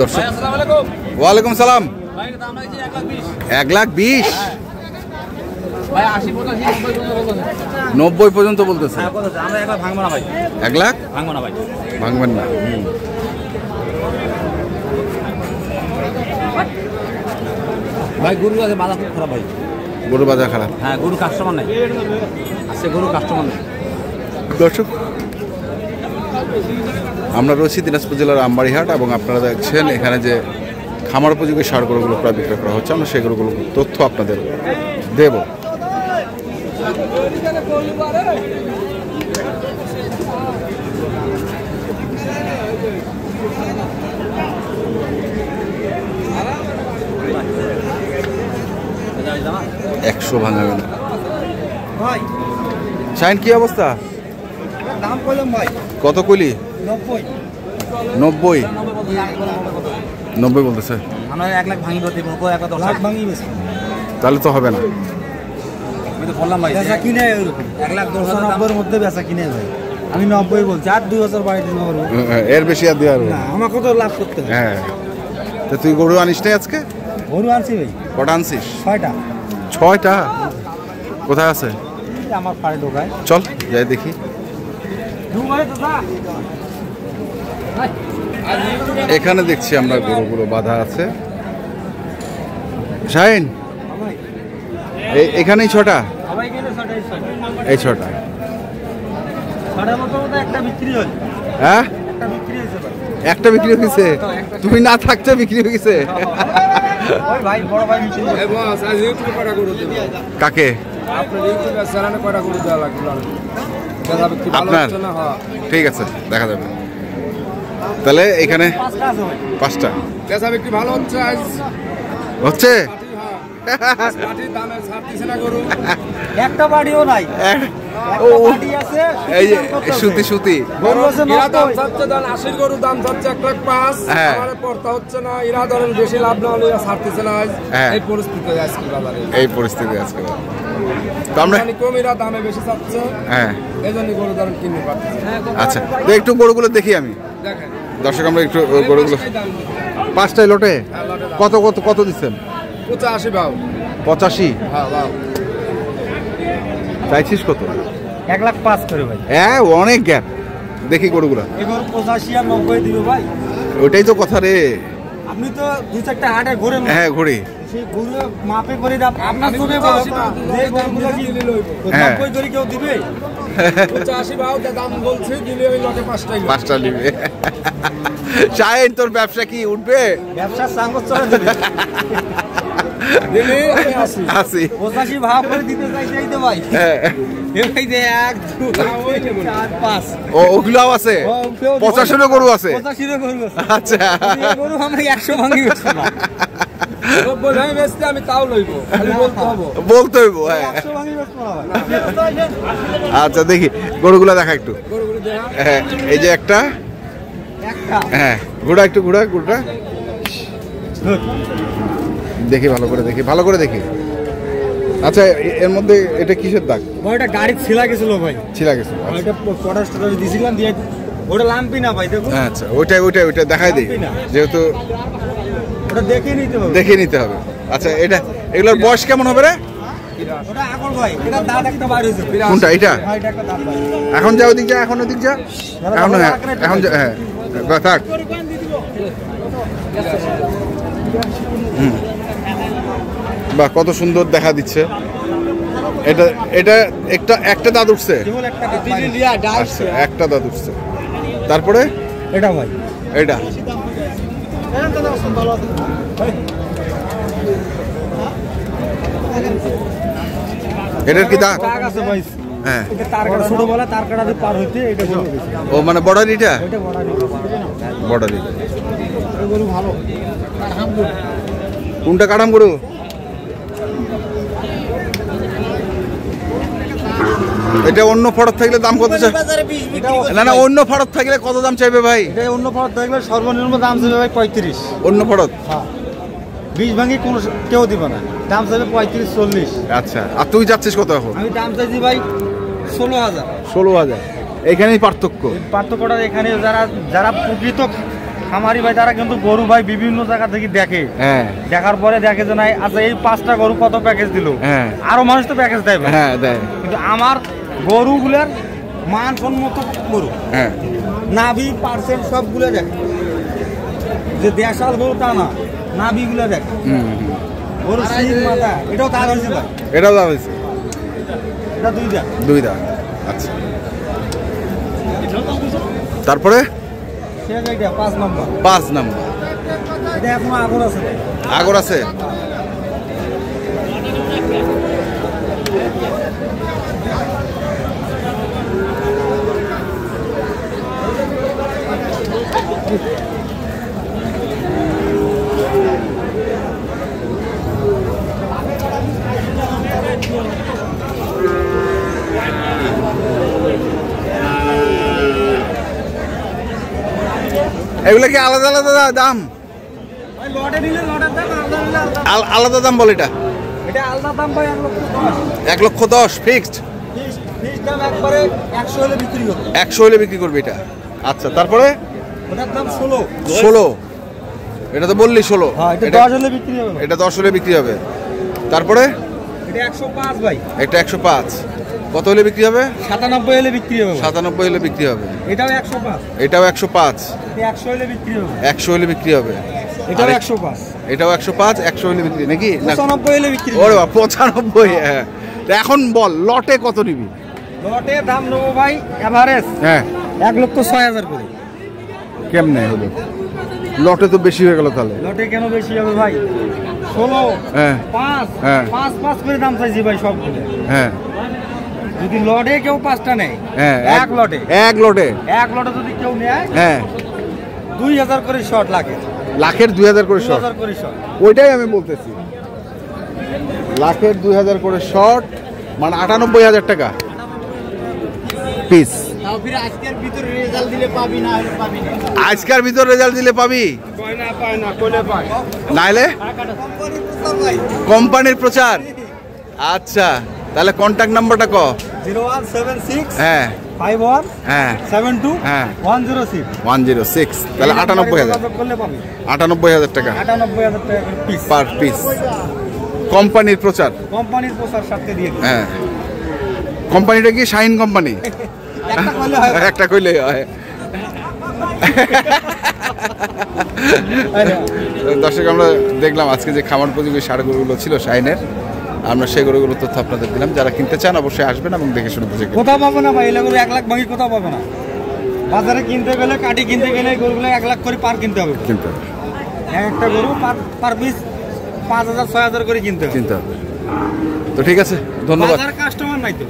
দর্শক ওয়ালাইকুম সালাম। 1,20,000 90 পর্যন্ত বলতেছে। 1 লাখ ভাঙবেন না। ভাই গরু আছে বাজার খুব খারাপ ভাই। গরু বাজার খারাপ? হ্যাঁ, গরু কাস্টমার নাই। আছে গরু কাস্টমার নাই। দর্শক আমরা রয়েছি দিনাজপুর জেলার আমবাড়িহাট এবং আপনারা দেখছেন এখানে যে খামার উপযোগী সার গরুগুলো প্রায় বিক্রয় করা হচ্ছে। আমরা সেই গরুগুলো তথ্য আপনাদের দেব। একশো ভাঙাবে না। শাইন কি অবস্থা? দাম কইলাম ভাই। কত কইলি? 90 90 বলতেছে। আমরা 1 লাখ ভাঙি করতে বলবো, 1 লাখ ভাঙি বেশি তাহলে তো হবে না। আমি তো বললাম ভাই বেচা কিনে 1,10,90 এর মধ্যে বেচা কিনে ভাই। আমি 90 বলছি, আর 2,000 বাড়ি দিতে পারবো। এর বেশি আর দেওয়া হবে না, আমাকে তো লাভ করতে হবে। হ্যাঁ, তো তুই গরু আনিস নাই আজকে? গরু আনছি ভাই। কটা আনছিস? 6টা। 6টা? কোথায় আছে? আমার পাড়ে ঢোকায়। চল যাই দেখি। এখানে দেখছি আমরা গরুগুলো বাঁধা আছে। শাহিন এখানেই 6টা? এই 6টা। হ্যাঁ, একটা বিক্রি হয়েছে? তুমি না থাকছো বিক্রি হয়ে গেছে? কাকে? আপনার? ঠিক আছে, দেখা যাবে। তাহলে এখানে 5টা ভালো হচ্ছে হচ্ছে। একটা বাড়িও নাই। সুতি সুতি আশির গরুর দাম যাচ্ছে 1,05,000। পড়তা হচ্ছে না, এরা ধরেন বেশি লাভ না হলে ছাড়তেছে না। এই পরিস্থিতি আজকে বাজারে, এই পরিস্থিতি আজকে তো আমরা কম এরা দামে বেশি চাচ্ছে। হ্যাঁ, এই জন্য গরু ধরেন কিনতে পারতেছে। আচ্ছা, তো একটু গরুগুলো দেখি আমি। দর্শক আমরা একটু গরুগুলো 5টায় লটে কত কত কত দিচ্ছেন? 85 ভাও। 85? চাইছিস কত? 1,05,000 করে ভাই। হ্যাঁ, অনেক গ্যাপ। দেখি গরুগুলো। এবার 85 আর 90 দিব ভাই। ওইটাই তো কথা রে। আপনি তো 2-4টা হাটে ঘুরে। হ্যাঁ, ঘুরি। সেই ঘুরে মাপে করে দাম আপনার শুনে বলো যে গরুগুলো কি দিলে লইব। 90 করে কেউ দিবে? 85 ভাও দাম বলছে, দিলে ওই লটে 5টা নিবে। শাহিন তোর ব্যবসা কি উঠবে? ব্যবসা সাঙ্গ চলে যাবে। দিলে আমি আসি 85 ভাও করে দিতে চাইছেই তো ভাই। হ্যাঁ, এই যে 1 2 3 4 5 ওগুলাও আছে? 85 গরু আছে? 85 গরু আছে। আচ্ছা, এই গরু আমরা 100 ভাঙি বেচবো না। আমি বেচতে আমি তাও লইব, খালি বলতে হইব। হ্যাঁ, 100 ভাঙি বেচবো না। আচ্ছা, দেখি গরুগুলা দেখা একটু। হ্যাঁ, এই যে একটা। হ্যাঁ, ঘোড়া একটু ঘোড়া দেখি, ভালো করে দেখি, ভালো করে দেখি। আচ্ছা, এর মধ্যে এটা কিসের দাগ? ওটা গাড়ি ছিলা গেছিল ভাই। ছিলা গেছে? ওটা পটাশটা দিছিলাম দিয়ে। ওটা লাম্পি না ভাই, দেখো। আচ্ছা, ওইটাই দেখাই দিই, যেহেতু ওটা দেখে নিতে হবে। আচ্ছা, এগুলোর বয়স কেমন হবে রে? ওটা এখন ভাই, এটা দাঁত একটা বাইরে হইছে। কোনটা? এটা? হ্যাঁ, এটা একটা দাঁত বাইরে। এখন যা, ওদিক যা, এখন ওদিক যা। এখন হ্যাঁ, এখন হ্যাঁ, থাক। বাহ, কত সুন্দর দেখা দিচ্ছে। এটা একটা দাঁত উঠছে। আচ্ছা, একটা দাঁত উঠছে। তারপরে এটা ভাই, এটা এটার কি দাঁত? হ্যাঁ, ছোটবেলা তার কাটা পার হইতে এটা। ও মানে বর্ডার, এটা বর্ডার। ভালো। কোনটা কাটাম গরু? এটা অন্য ফড়ত থাকলে দাম কত চাই? না, অন্য ফড়ত থাকলে কত দাম চাইবে ভাই? এটা অন্য ফড়ত থাকলে সর্বনিম্ন দাম চাইবে ভাই 35। অন্য ফড়ত? হ্যাঁ, 20 ভাঙি কোনো কেউ দিবে না, দাম চাইবে 35-40। আচ্ছা, আর তুই যাচ্ছিস কত এখন? আমি দাম চাইছি ভাই 16,000। 16,000? এইখানেই পার্থক্য। পার্থক্যটা এখানে যারা প্রকৃত খামারি ভাই তারা কিন্তু গরু ভাই বিভিন্ন জায়গা থেকে দেখে, হ্যাঁ দেখার পরে দেখে যে নাই আচ্ছা এই 5টা গরু কত প্যাকেজ দিল, হ্যাঁ আরো মানুষ তো প্যাকেজ দেয় ভাই। হ্যাঁ দেয়। কিন্তু আমার গরুগুলার মানসম্মত গরু, হ্যাঁ নাভি পার্সেন্ট সবগুলো দেখে, যে দেশাল গরু তা না, নাভিগুলো দেখে, গরু সিং মাথা এটাও তার হয়েছে ভাই, এটাও দাম হয়েছে এটা 2 দাঁত। 2 দাম। আচ্ছা তারপরে শেষ এটা 5 নম্বর। 5 নাম্বার এটা এখনো আগর আছে ভাই। আগর আছে। এগুলো কি আলাদা আলাদা দাম? ভাই লটে নিলে লটের দাম, আলাদা নিলে আলাদা। আলাদা দাম বল এটা? এটা আলাদা দাম ভাই 1,10,000। 1,10,000 ফিক্সড। ফিক্সড দাম একবারে 100 হলে বিক্রি হবে। 100 হলে বিক্রি করবে এটা। আচ্ছা তারপরে ওটার দাম 16। 16, এটা তো বললি 16। হ্যাঁ এটা 10 হলে বিক্রি হবে। এটা 10 হলে বিক্রি হবে। তারপরে এটা 105 ভাই। এটা 105, কত হলে বিক্রি হবে? 97 হলে বিক্রি হবে। 97 হলে বিক্রি হবে। এটাও 105। এটাও 105, এটা 100 হলে বিক্রি হবে। 100 হলে বিক্রি হবে। এটাও আরে, 105। এটাও 105, 100 হলে বিক্রি নাকি? না 95 হলে বিক্রি হবে। ওরে বাবা 95। হ্যাঁ তো এখন বল লটে কত নিবি? লটে দাম নেবো ভাই এভারেজ হ্যাঁ 1,06,000 করে। কেমনে হলো? লটে তো বেশি হয়ে গেল তাহলে। লটে কেন বেশি হবে ভাই? 16, হ্যাঁ 5, হ্যাঁ 5 করে দাম চাইছি ভাই সবগুলো। হ্যাঁ যদি লটে কেউ 5টা নেয়, হ্যাঁ এক লটে এক লটে যদি কেউ নেয় হ্যাঁ 2,000 করে শর্ট লাগে। লাখের 2,000 করে শর্ট। 2,000 করে শর্ট। ওইটাই আমি বলতেছি, লাখের 2,000 করে শর্ট মানে 98,000 টাকা পিস। তাও ফির আজকের ভিতরে রেজাল্ট দিলে পাবি, না হলে পাবি না। আজকের ভিতর রেজাল্ট দিলে পাবি, পায় না কোলে পায়। নাইলে কোম্পানির প্রচার। আচ্ছা তাহলে কন্ট্যাক্ট নাম্বারটা ক। 0176 হ্যাঁ 51 হ্যাঁ 72 হ্যাঁ 106। 106, তাহলে 98,000। করলে পাবি 98,000 টাকা 98,000 টাকা করে পিস। Per piece. কোম্পানির প্রচার। কোম্পানির প্রচার সাথে দিয়ে দিই। হ্যাঁ কোম্পানিটা কি শাইন কোম্পানি? একটা করলে হয়। একটা কইলে হয়। দর্শক আমরা দেখলাম আজকে যে খামার উপযোগী সারগুলো ছিল শাইনের, আমরা সেই গরুগুলোর তথ্য আপনাদের দিলাম। যারা কিনতে চান অবশ্যই আসবেন এবং দেখে শুনে বুঝে কিনবেন। কোথাও পাবো না ভাই, এগুলো 1 লাখ ভাঙি কোথাও পাবো না। বাজারে কিনতে গেলে, কাটি কিনতে গেলে গরুগুলো 1 লাখ করে পার কিনতে হবে। কিনতে হবে, একটা গরু পার পিস 5,000 6,000 করে কিনতে হবে। কিনতে হবে। তো ঠিক আছে, ধন্যবাদ। বাজার কাস্টমার নাই তো।